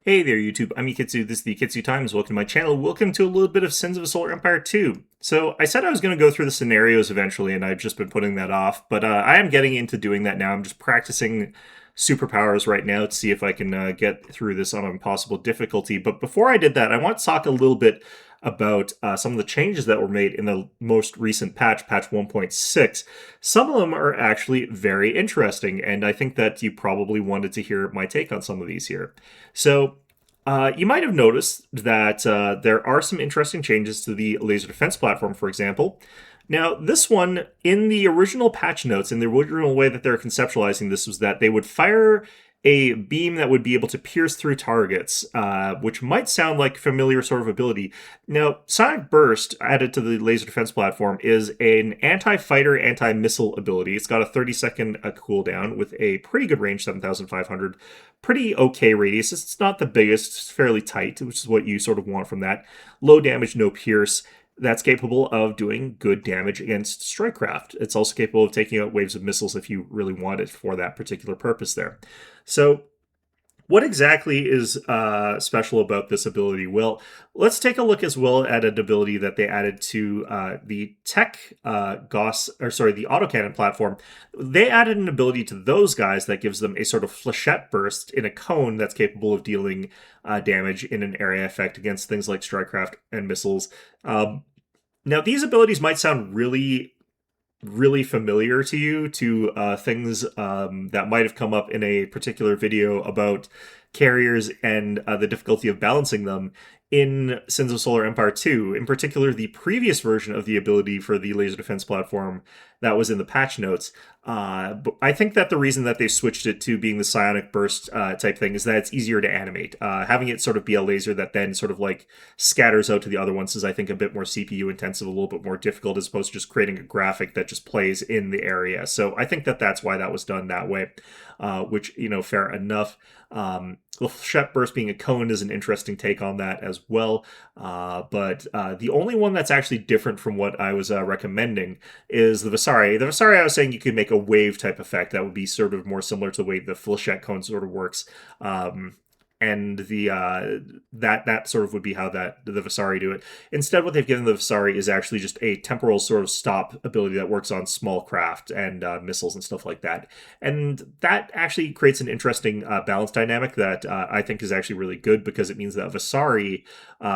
Hey there, YouTube. I'm Ikitsu. This is the Ikitsu Times. Welcome to my channel. Welcome to a little bit of Sins of a Solar Empire 2. So, I said I was going to go through the scenarios eventually, and I've just been putting that off. But I am getting into doing that now. I'm just practicing superpowers right now to see if I can get through this on impossible difficulty. But before I did that, I want to talk a little bit about some of the changes that were made in the most recent patch 1.6. Some of them are actually very interesting, and I think that you probably wanted to hear my take on some of these here. So, you might have noticed that there are some interesting changes to the laser defense platform, for example. Now, this one, in the original patch notes, in the original way that they're conceptualizing this, was that they would fire a beam that would be able to pierce through targets, which might sound like a familiar sort of ability. Now, Sonic Burst, added to the laser defense platform, is an anti-fighter, anti-missile ability. It's got a 30-second cooldown with a pretty good range, 7,500. Pretty okay radius. It's not the biggest, it's fairly tight, which is what you sort of want from that. Low damage, no pierce. That's capable of doing good damage against strikecraft. It's also capable of taking out waves of missiles if you really want it for that particular purpose there. So, what exactly is special about this ability? Well, let's take a look as well at an ability that they added to the the autocannon platform. They added an ability to those guys that gives them a sort of flechette burst in a cone that's capable of dealing damage in an area effect against things like strikecraft and missiles. Now, these abilities might sound really familiar to you, to things that might have come up in a particular video about carriers and the difficulty of balancing them in Sins of Solar Empire 2. In particular, the previous version of the ability for the laser defense platform that was in the patch notes. But I think that the reason that they switched it to being the psionic burst type thing is that it's easier to animate. Having it sort of be a laser that then sort of like scatters out to the other ones is, I think, a bit more CPU intensive, a little bit more difficult, as opposed to just creating a graphic that just plays in the area. So I think that that's why that was done that way, which, fair enough. The flechette burst being a cone is an interesting take on that as well. But the only one that's actually different from what I was recommending is the Vasari. The Vasari, I was saying you could make a wave type effect that would be sort of more similar to the way the flechette cone sort of works. And the that sort of would be how the Vasari do it. Instead, what they've given the Vasari is actually just a temporal sort of stop ability that works on small craft and missiles and stuff like that. And that actually creates an interesting balance dynamic that I think is actually really good, because it means that Vasari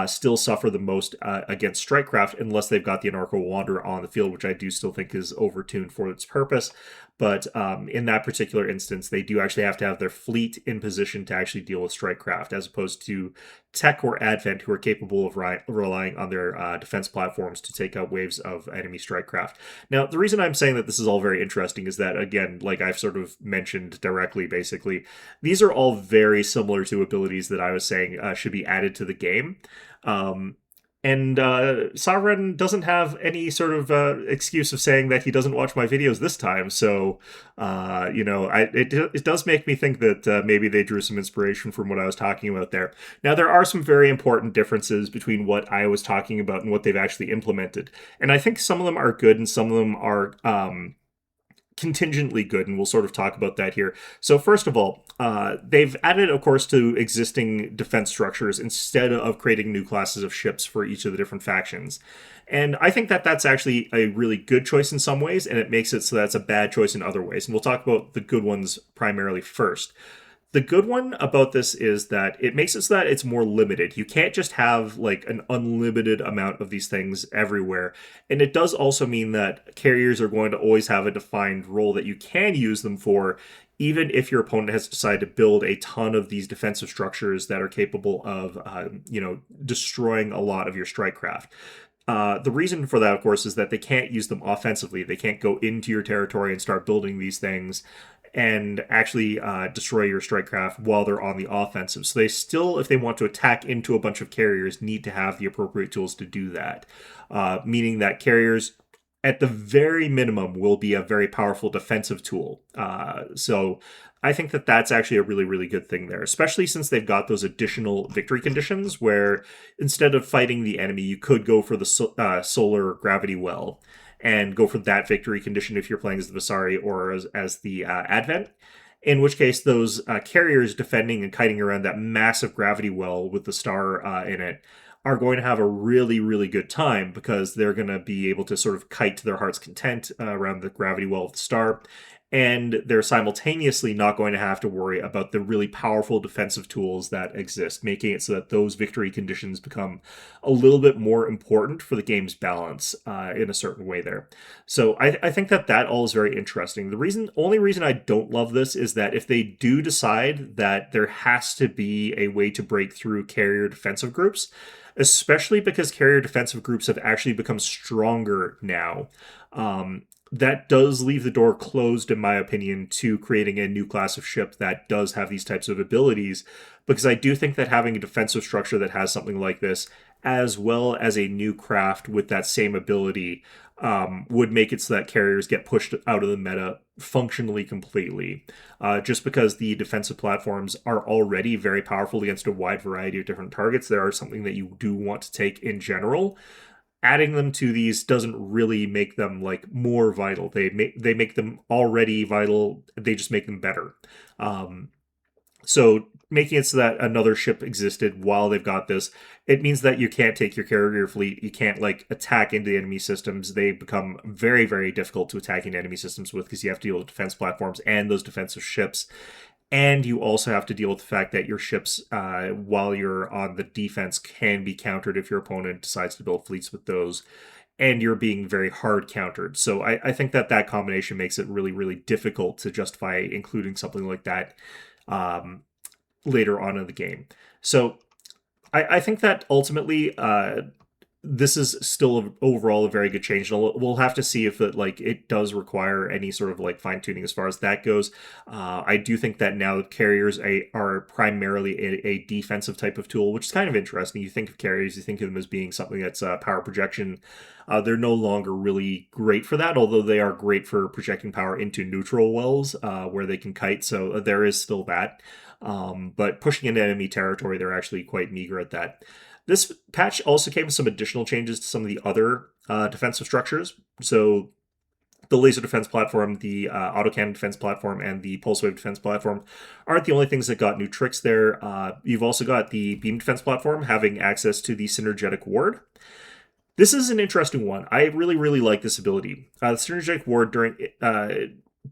still suffer the most against strikecraft unless they've got the Anarcho Wanderer on the field, which I do still think is overtuned for its purpose. But in that particular instance, they do actually have to have their fleet in position to actually deal with strikecraft, as opposed to Tech or Advent, who are capable of relying on their defense platforms to take out waves of enemy strikecraft. Now, the reason I'm saying that this is all very interesting is that, again, like I've sort of mentioned directly, basically, these are all very similar to abilities that I was saying should be added to the game. And Sovereign doesn't have any sort of excuse of saying that he doesn't watch my videos this time. So, it does make me think that maybe they drew some inspiration from what I was talking about there. Now, there are some very important differences between what I was talking about and what they've actually implemented. And I think some of them are good and some of them are contingently good, and we'll sort of talk about that here. So first of all, they've added, of course, to existing defense structures instead of creating new classes of ships for each of the different factions. And I think that that's actually a really good choice in some ways, and it makes it so that's a bad choice in other ways. And we'll talk about the good ones primarily first. The good one about this is that it makes it so that it's more limited. You can't just have like an unlimited amount of these things everywhere. And it does also mean that carriers are going to always have a defined role that you can use them for, even if your opponent has decided to build a ton of these defensive structures that are capable of, destroying a lot of your strike craft. The reason for that, of course, is that they can't use them offensively. They can't go into your territory and start building these things and actually destroy your strike craft while they're on the offensive. So they still, if they want to attack into a bunch of carriers, need to have the appropriate tools to do that. Meaning that carriers, at the very minimum, will be a very powerful defensive tool. So I think that that's actually a really, really good thing there, especially since they've got those additional victory conditions where instead of fighting the enemy, you could go for the solar gravity well and go for that victory condition if you're playing as the Vasari or as the Advent. in which case those carriers defending and kiting around that massive gravity well with the star in it are going to have a really, really good time because they're going to be able to sort of kite to their heart's content around the gravity well of the star. And they're simultaneously not going to have to worry about the really powerful defensive tools that exist, making it so that those victory conditions become a little bit more important for the game's balance in a certain way there. So I think that all is very interesting. Only reason I don't love this is that if they do decide that there has to be a way to break through carrier defensive groups, especially because carrier defensive groups have actually become stronger now. That does leave the door closed, in my opinion, to creating a new class of ship that does have these types of abilities. Because I do think that having a defensive structure that has something like this, as well as a new craft with that same ability, would make it so that carriers get pushed out of the meta functionally completely. Just because the defensive platforms are already very powerful against a wide variety of different targets, they are something that you do want to take in general. Adding them to these doesn't really make them like more vital. They make them already vital. They just make them better. So making it so that another ship existed while they've got this, it means that you can't take your carrier fleet. You can't like attack into the enemy systems. They become very, very difficult to attack into enemy systems with because you have to deal with defense platforms and those defensive ships. And you also have to deal with the fact that your ships, while you're on the defense, can be countered if your opponent decides to build fleets with those. And you're being very hard countered. So I think that combination makes it really, really difficult to justify including something like that later on in the game. So I think that ultimately this is still overall a very good change. And we'll have to see if it does require any sort of like fine tuning as far as that goes. I do think that now carriers are primarily a defensive type of tool, which is kind of interesting. You think of carriers, you think of them as being something that's power projection. They're no longer really great for that, although they are great for projecting power into neutral wells where they can kite. So there is still that. But pushing into enemy territory, they're actually quite meager at that. This patch also came with some additional changes to some of the other defensive structures. So the laser defense platform, the autocannon defense platform, and the pulse wave defense platform aren't the only things that got new tricks there. You've also got the beam defense platform having access to the Synergetic ward. This is an interesting one. I really, really like this ability. The Synergetic ward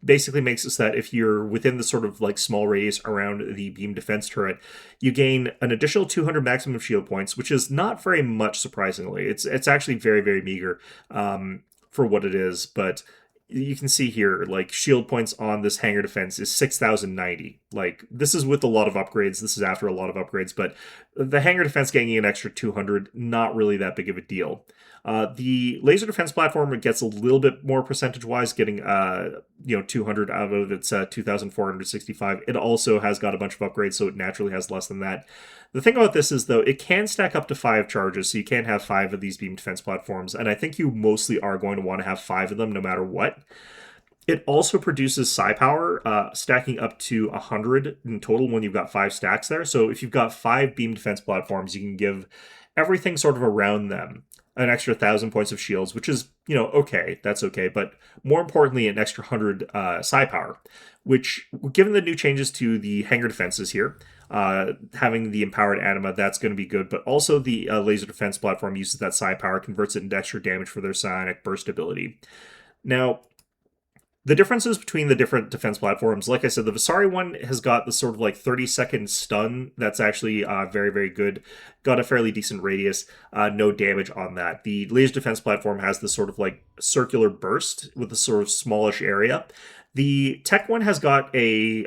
basically makes it so that if you're within the sort of like small radius around the beam defense turret, you gain an additional 200 maximum shield points, which is not very much, surprisingly. It's actually very, very meager for what it is, but you can see here, like, shield points on this hangar defense is 6,090. Like, this is with a lot of upgrades. This is after a lot of upgrades, but the hangar defense getting an extra 200, not really that big of a deal. The laser defense platform gets a little bit more percentage-wise, getting 200 out of its 2,465. It also has got a bunch of upgrades, so it naturally has less than that. The thing about this is, though, it can stack up to 5 charges, so you can have 5 of these beam defense platforms, and I think you mostly are going to want to have 5 of them no matter what. It also produces psi power, stacking up to 100 in total when you've got 5 stacks there. So if you've got 5 beam defense platforms, you can give everything sort of around them an extra 1,000 points of shields, which is, okay, that's okay. But more importantly, an extra 100 psi power, which, given the new changes to the hangar defenses here, having the empowered anima, that's going to be good. But also the laser defense platform uses that psi power, converts it into extra damage for their psionic burst ability. Now, the differences between the different defense platforms, like I said, the Visari one has got the sort of like 30-second stun that's actually very, very good. Got a fairly decent radius, no damage on that. The laser defense platform has this sort of like circular burst with a sort of smallish area. The tech one has got a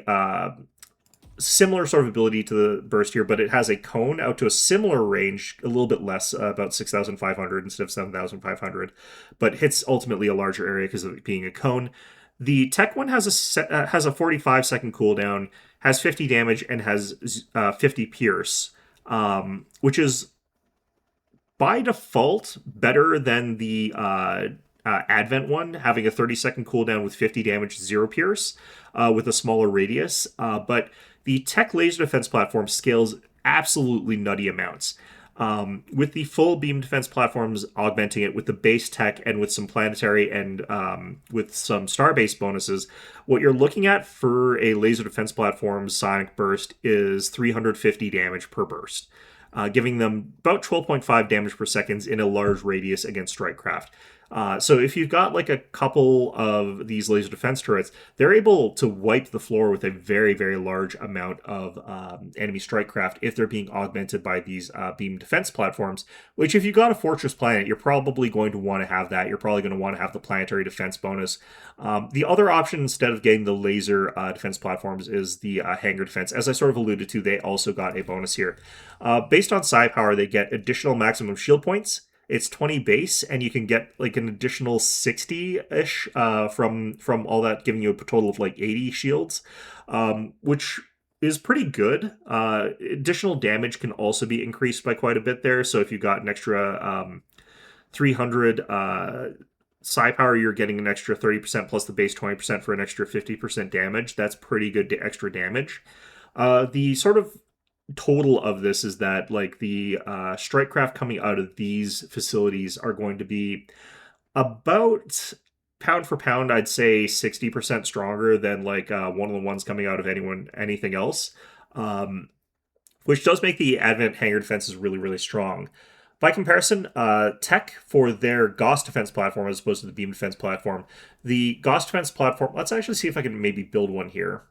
similar sort of ability to the burst here, but it has a cone out to a similar range, a little bit less, about 6,500 instead of 7,500, but hits ultimately a larger area because of it being a cone. The tech one has a 45-second cooldown, has 50 damage, and has 50 pierce, which is by default better than the Advent one, having a 30-second cooldown with 50 damage, 0 pierce, with a smaller radius. But the tech laser defense platform scales absolutely nutty amounts. With the full beam defense platforms augmenting it with the base tech and with some planetary and with some star-based bonuses, what you're looking at for a laser defense platform's sonic burst is 350 damage per burst, giving them about 12.5 damage per second in a large radius against strike craft. So if you've got like a couple of these laser defense turrets, they're able to wipe the floor with a very, very large amount of enemy strike craft if they're being augmented by these beam defense platforms, which if you've got a fortress planet, you're probably going to want to have that. You're probably going to want to have the planetary defense bonus. The other option, instead of getting the laser defense platforms, is the hangar defense. As I sort of alluded to, they also got a bonus here. Based on psi power, they get additional maximum shield points. It's 20 base, and you can get like an additional 60-ish from all that, giving you a total of like 80 shields, which is pretty good. Additional damage can also be increased by quite a bit there. So if you got an extra 300 psi power, you're getting an extra 30% plus the base 20% for an extra 50% damage. That's pretty good extra damage. The sort of total of this is that like the strike craft coming out of these facilities are going to be about pound for pound, I'd say 60% stronger than like one of the ones coming out of anything else, which does make the Advent hangar defenses really, really strong. By comparison, tech for their Gauss defense platform as opposed to the beam defense platform, the Gauss defense platform, let's actually see if I can maybe build one here.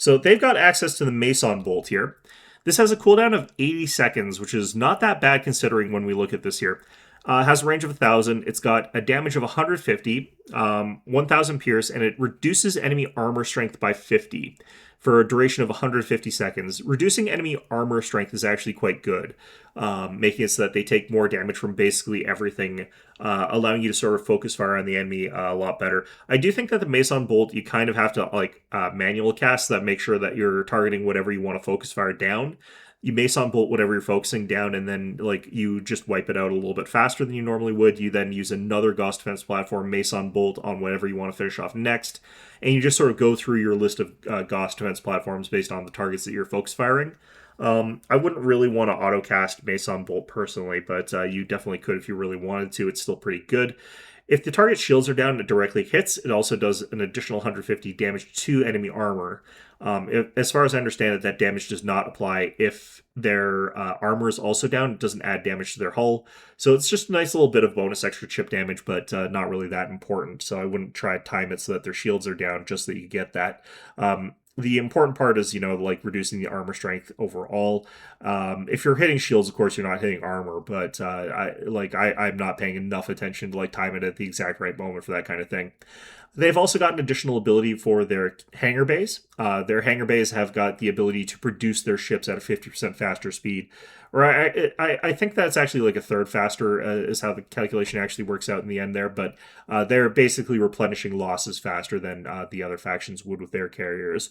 So they've got access to the Meson Bolt here. This has a cooldown of 80 seconds, which is not that bad considering when we look at this here. Has a range of 1,000. It's got a damage of 150, 1,000 pierce, and it reduces enemy armor strength by 50 for a duration of 150 seconds. Reducing enemy armor strength is actually quite good, making it so that they take more damage from basically everything, allowing you to sort of focus fire on the enemy a lot better. I do think that the Meson Bolt, you kind of have to like manual cast that, make sure that you're targeting whatever you want to focus fire down. You Meson Bolt whatever you're focusing down, and then like you just wipe it out a little bit faster than you normally would. You then use another Gauss defense platform, Meson Bolt on whatever you want to finish off next, and you just sort of go through your list of Gauss defense platforms based on the targets that you're focus firing. I wouldn't really want to auto cast Meson Bolt personally, but you definitely could if you really wanted to. It's still pretty good. If the target shields are down and it directly hits, it also does an additional 150 damage to enemy armor. As far as I understand it, that damage does not apply if their armor is also down. It doesn't add damage to their hull. So it's just a nice little bit of bonus extra chip damage, but not really that important. So I wouldn't try to time it so that their shields are down just so that you get that. The important part is, like reducing the armor strength overall. If you're hitting shields, of course, you're not hitting armor, but I'm not paying enough attention to like time it at the exact right moment for that kind of thing. They've also got an additional ability for their hangar bays. Their hangar bays have got the ability to produce their ships at a 50% faster speed. Or I think that's actually like a third faster is how the calculation actually works out in the end there. But they're basically replenishing losses faster than the other factions would with their carriers,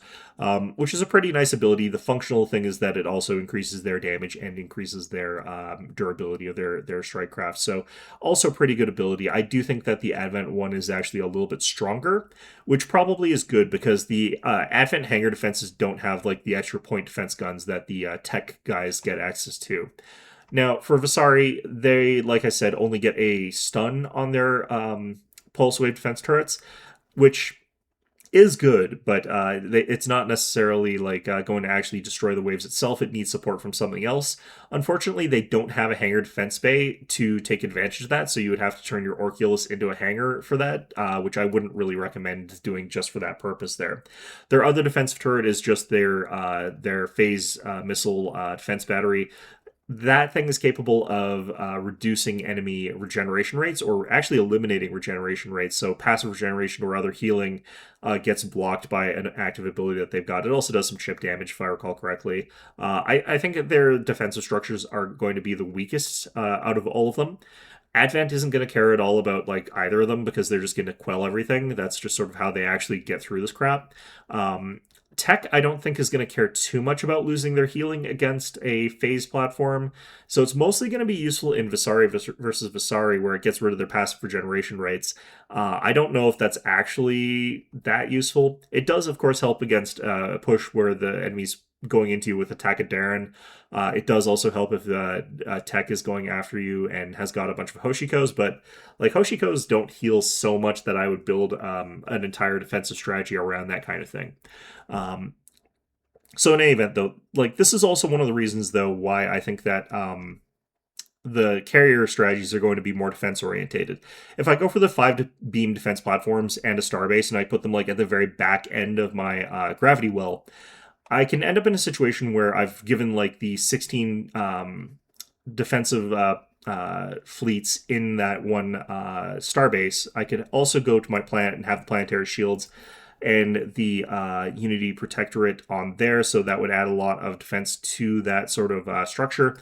which is a pretty nice ability. The functional thing is that it also increases their damage and increases their durability of their strike craft. So also pretty good ability. I do think that the Advent one is actually a little bit stronger, which probably is good because the Advent hangar defenses don't have like the extra point defense guns that the tech guys get access to. Now, for Visari, they, like I said, only get a stun on their pulse wave defense turrets, which is good, but it's not necessarily like going to actually destroy the waves itself. It needs support from something else. Unfortunately, they don't have a hangar defense bay to take advantage of that, so you would have to turn your Orculus into a hangar for that, which I wouldn't really recommend doing just for that purpose there. Their other defensive turret is just their phase missile defense battery. That thing is capable of reducing enemy regeneration rates, or actually eliminating regeneration rates. So passive regeneration or other healing gets blocked by an active ability that they've got. It also does some chip damage, if I recall correctly. I think that their defensive structures are going to be the weakest out of all of them. Advent isn't going to care at all about like either of them because they're just going to quell everything. That's just sort of how they actually get through this crap. Tech, I don't think, is going to care too much about losing their healing against a phase platform. So it's mostly going to be useful in Visari versus Visari, where it gets rid of their passive regeneration rates. I don't know if that's actually that useful. It does, of course, help against a push where the enemy's going into you with Attack of Darren. It does also help if the tech is going after you and has got a bunch of Hoshikos, but like Hoshikos don't heal so much that I would build an entire defensive strategy around that kind of thing. Um, so in any event, though, like this is also one of the reasons, though, why I think that the carrier strategies are going to be more defense orientated. If I go for the 5 beam defense platforms and a starbase, and I put them like at the very back end of my gravity well, I can end up in a situation where I've given like the 16 defensive fleets in that one starbase. I could also go to my planet and have the planetary shields and the Unity Protectorate on there, so that would add a lot of defense to that sort of structure.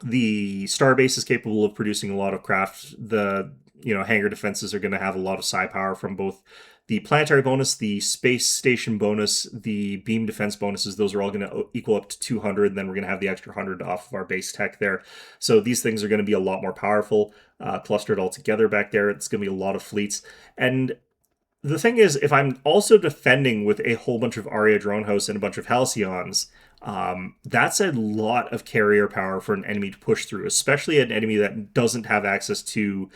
The starbase is capable of producing a lot of craft. The hangar defenses are going to have a lot of psi power from both the planetary bonus, the space station bonus, the beam defense bonuses. Those are all going to equal up to 200. And then we're going to have the extra 100 off of our base tech there. So these things are going to be a lot more powerful, clustered all together back there. It's going to be a lot of fleets. And the thing is, if I'm also defending with a whole bunch of Aria drone hosts and a bunch of Halcyons, that's a lot of carrier power for an enemy to push through, especially an enemy that doesn't have access to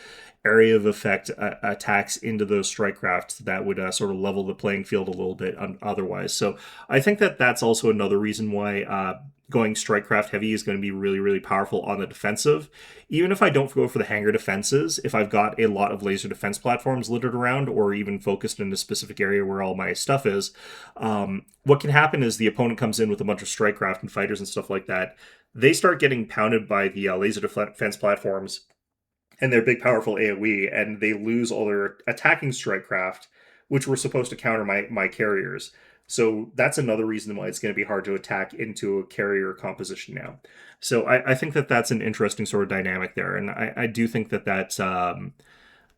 area of effect attacks into those strike crafts that would sort of level the playing field a little bit otherwise. So I think that that's also another reason why going strike craft heavy is going to be really, really powerful on the defensive. Even if I don't go for the hangar defenses, if I've got a lot of laser defense platforms littered around or even focused in a specific area where all my stuff is, what can happen is the opponent comes in with a bunch of strike craft and fighters and stuff like that. They start getting pounded by the laser defense platforms and their big powerful AoE, and they lose all their attacking strike craft, which were supposed to counter my carriers. So that's another reason why it's going to be hard to attack into a carrier composition now. So I think that that's an interesting sort of dynamic there, and I do think that that's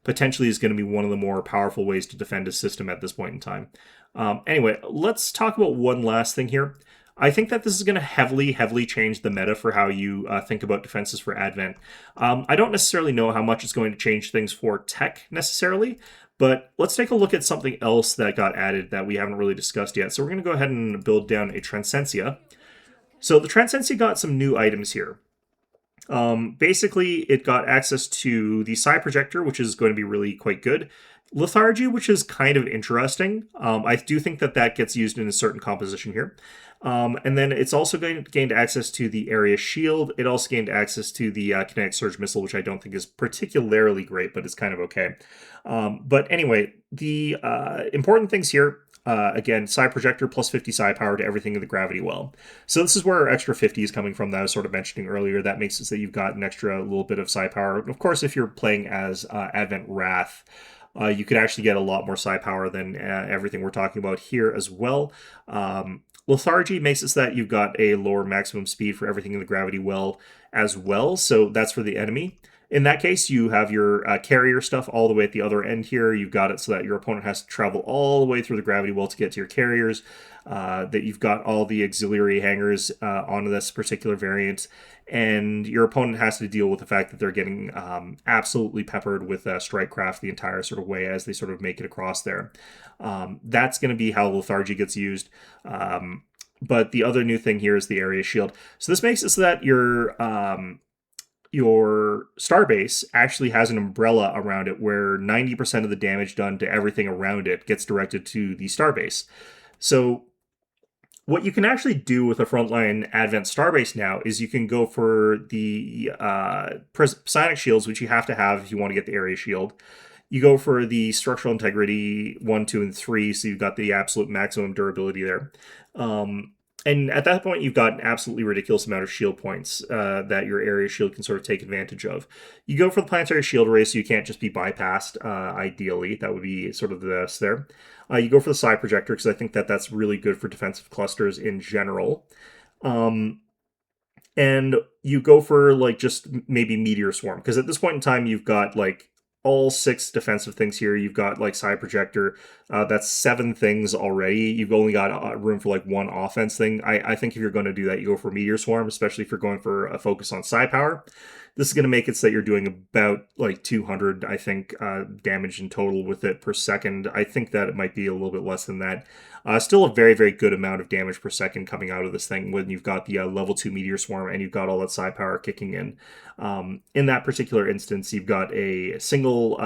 potentially is going to be one of the more powerful ways to defend a system at this point in time. Anyway, let's talk about one last thing here. I think that this is going to heavily change the meta for how you think about defenses for Advent. I don't necessarily know how much it's going to change things for tech necessarily, but let's take a look at something else that got added that we haven't really discussed yet. So we're going to go ahead and build down a Transcensia. So the Transcensia got some new items here. Basically, it got access to the Psi Projector, which is going to be really quite good. Lethargy, which is kind of interesting. I do think that that gets used in a certain composition here. And then it's also gained access to the area shield. It also gained access to the kinetic surge missile, which I don't think is particularly great, but it's kind of okay. But anyway, the important things here, again, Psi Projector plus 50 Psi power to everything in the gravity well. So this is where our extra 50 is coming from that I was sort of mentioning earlier. That makes it so that you've got an extra little bit of Psi power. Of course, if you're playing as Advent Wrath, you could actually get a lot more Psi power than everything we're talking about here as well. Lethargy makes it so that you've got a lower maximum speed for everything in the gravity well as well, so that's for the enemy. In that case, you have your carrier stuff all the way at the other end here. You've got it so that your opponent has to travel all the way through the gravity well to get to your carriers. That you've got all the auxiliary hangars onto this particular variant. And your opponent has to deal with the fact that they're getting absolutely peppered with strike craft the entire sort of way as they sort of make it across there. That's going to be how Lethargy gets used. But the other new thing here is the area shield. So this makes it so that your starbase actually has an umbrella around it where 90% of the damage done to everything around it gets directed to the starbase. So what you can actually do with a frontline Advent starbase now is you can go for the psionic shields, which you have to have if you want to get the area shield. You go for the structural integrity 1, 2, and 3, so you've got the absolute maximum durability there. And at that point, you've got an absolutely ridiculous amount of shield points that your area shield can sort of take advantage of. You go for the planetary shield array, so you can't just be bypassed, ideally. That would be sort of this there. You go for the Psi Projector, because I think that that's really good for defensive clusters in general. And you go for, like, just maybe Meteor Swarm, because at this point in time, you've got, like, all 6 defensive things here. You've got like side projector. That's 7 things already. You've only got room for like 1 offense thing. I think if you're going to do that, you go for meteor swarm, especially if you're going for a focus on side power. This is going to make it so that you're doing about like 200, I think, damage in total with it per second. I think that it might be a little bit less than that. Still a very, very good amount of damage per second coming out of this thing when you've got the level 2 meteor swarm and you've got all that side power kicking in. In that particular instance, you've got a single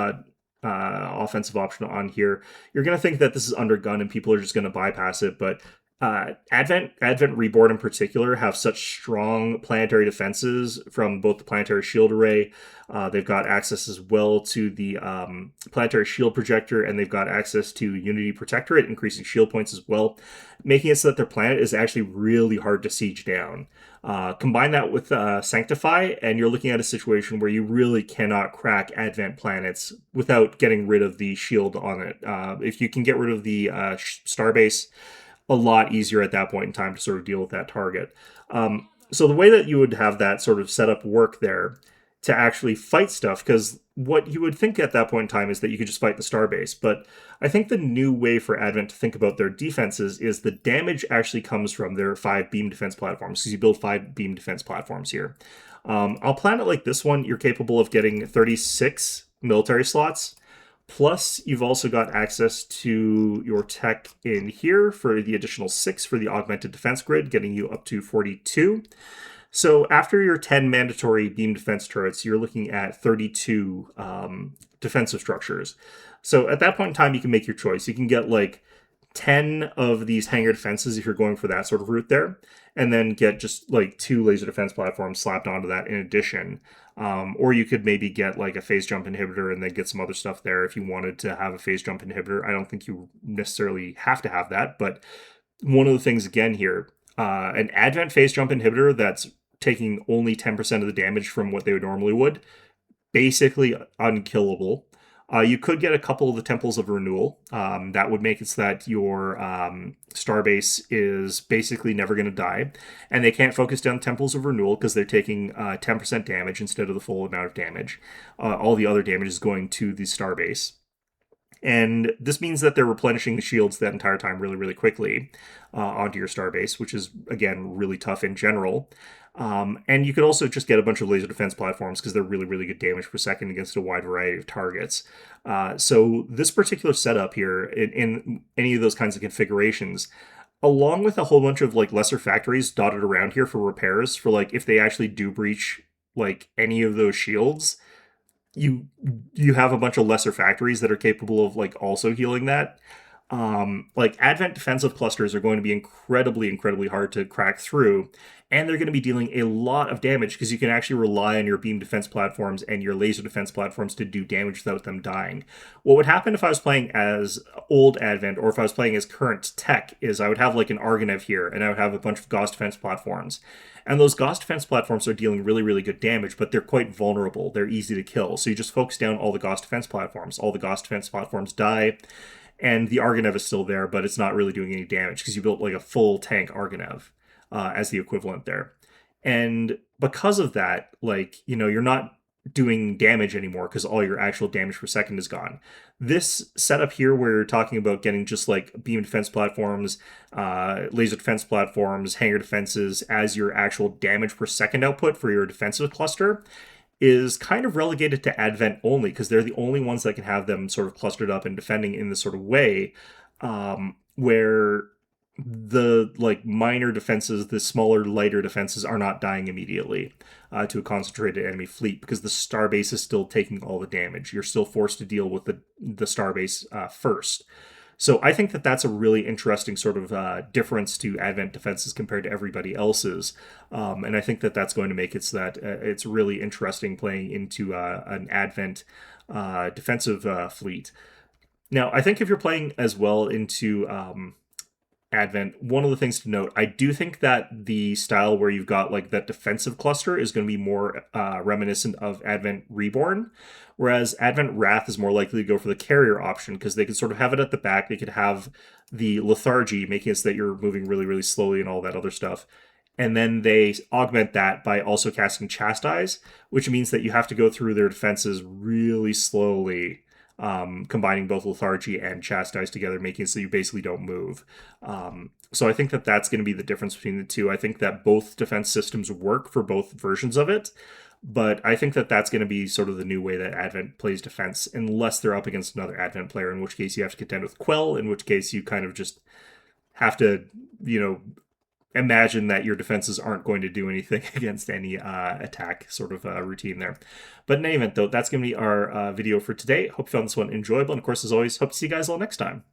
offensive option on here. You're going to think that this is undergun and people are just going to bypass it, but Advent Reborn in particular have such strong planetary defenses from both the planetary shield array. They've got access as well to the planetary shield projector, and they've got access to Unity Protectorate, increasing shield points as well, making it so that their planet is actually really hard to siege down. Combine that with Sanctify, and you're looking at a situation where you really cannot crack Advent planets without getting rid of the shield on it. If you can get rid of the starbase, a lot easier at that point in time to sort of deal with that target. So the way that you would have that sort of setup work there to actually fight stuff, because what you would think at that point in time is that you could just fight the starbase, but I think the new way for Advent to think about their defenses is the damage actually comes from their 5 beam defense platforms, because you build 5 beam defense platforms here. On a planet like this one, you're capable of getting 36 military slots. Plus, you've also got access to your tech in here for the additional 6 for the augmented defense grid, getting you up to 42. So after your 10 mandatory beam defense turrets, you're looking at 32 defensive structures. So at that point in time, you can make your choice. You can get like 10 of these hangar defenses if you're going for that sort of route there, and then get just like 2 laser defense platforms slapped onto that in addition. Or you could maybe get like a phase jump inhibitor and then get some other stuff there if you wanted to have a phase jump inhibitor. I don't think you necessarily have to have that, but one of the things again here, an Advent phase jump inhibitor that's taking only 10% of the damage from what they normally would, basically unkillable. You could get a couple of the Temples of Renewal. That would make it so that your starbase is basically never going to die. And they can't focus down Temples of Renewal because they're taking 10% damage instead of the full amount of damage. All the other damage is going to the starbase. And this means that they're replenishing the shields that entire time really, really quickly onto your starbase, which is, again, really tough in general. And you could also just get a bunch of laser defense platforms because they're really, really good damage per second against a wide variety of targets. So this particular setup here, in any of those kinds of configurations, along with a whole bunch of like lesser factories dotted around here for repairs, for like if they actually do breach like any of those shields, you have a bunch of lesser factories that are capable of like also healing that. Like Advent defensive clusters are going to be incredibly hard to crack through, and they're going to be dealing a lot of damage because you can actually rely on your beam defense platforms and your laser defense platforms to do damage without them dying. What would happen if I was playing as old Advent or if I was playing as current tech is I would have like an Argonev here and I would have a bunch of Gauss defense platforms. And those Gauss defense platforms are dealing really, really good damage, but they're quite vulnerable. They're easy to kill. So you just focus down all the Gauss defense platforms. All the Gauss defense platforms die, and the Argonev is still there, but it's not really doing any damage because you built like a full tank Argonev as the equivalent there. And because of that, like, you know, you're not doing damage anymore because all your actual damage per second is gone. This setup here where you're talking about getting just like beam defense platforms, laser defense platforms, hangar defenses as your actual damage per second output for your defensive cluster is kind of relegated to Advent only because they're the only ones that can have them sort of clustered up and defending in this sort of way, where the like minor defenses, the smaller, lighter defenses are not dying immediately to a concentrated enemy fleet because the starbase is still taking all the damage. You're still forced to deal with the starbase first. So I think that that's a really interesting sort of difference to Advent defenses compared to everybody else's. And I think that that's going to make it so that it's really interesting playing into an Advent defensive fleet. Now, I think if you're playing as well into Advent, one of the things to note, I do think that the style where you've got like that defensive cluster is going to be more reminiscent of Advent Reborn, whereas Advent Wrath is more likely to go for the carrier option because they could sort of have it at the back. They could have the lethargy, making it so that you're moving really, really slowly and all that other stuff. And then they augment that by also casting Chastise, which means that you have to go through their defenses really slowly, combining both Lethargy and Chastise together, making it so you basically don't move. So I think that that's going to be the difference between the two. I think that both defense systems work for both versions of it, but I think that that's going to be sort of the new way that Advent plays defense, unless they're up against another Advent player, in which case you have to contend with Quell, in which case you kind of just have to, you know, imagine that your defenses aren't going to do anything against any attack sort of routine there. But in any event, though, that's going to be our video for today. Hope you found this one enjoyable. And of course, as always, hope to see you guys all next time.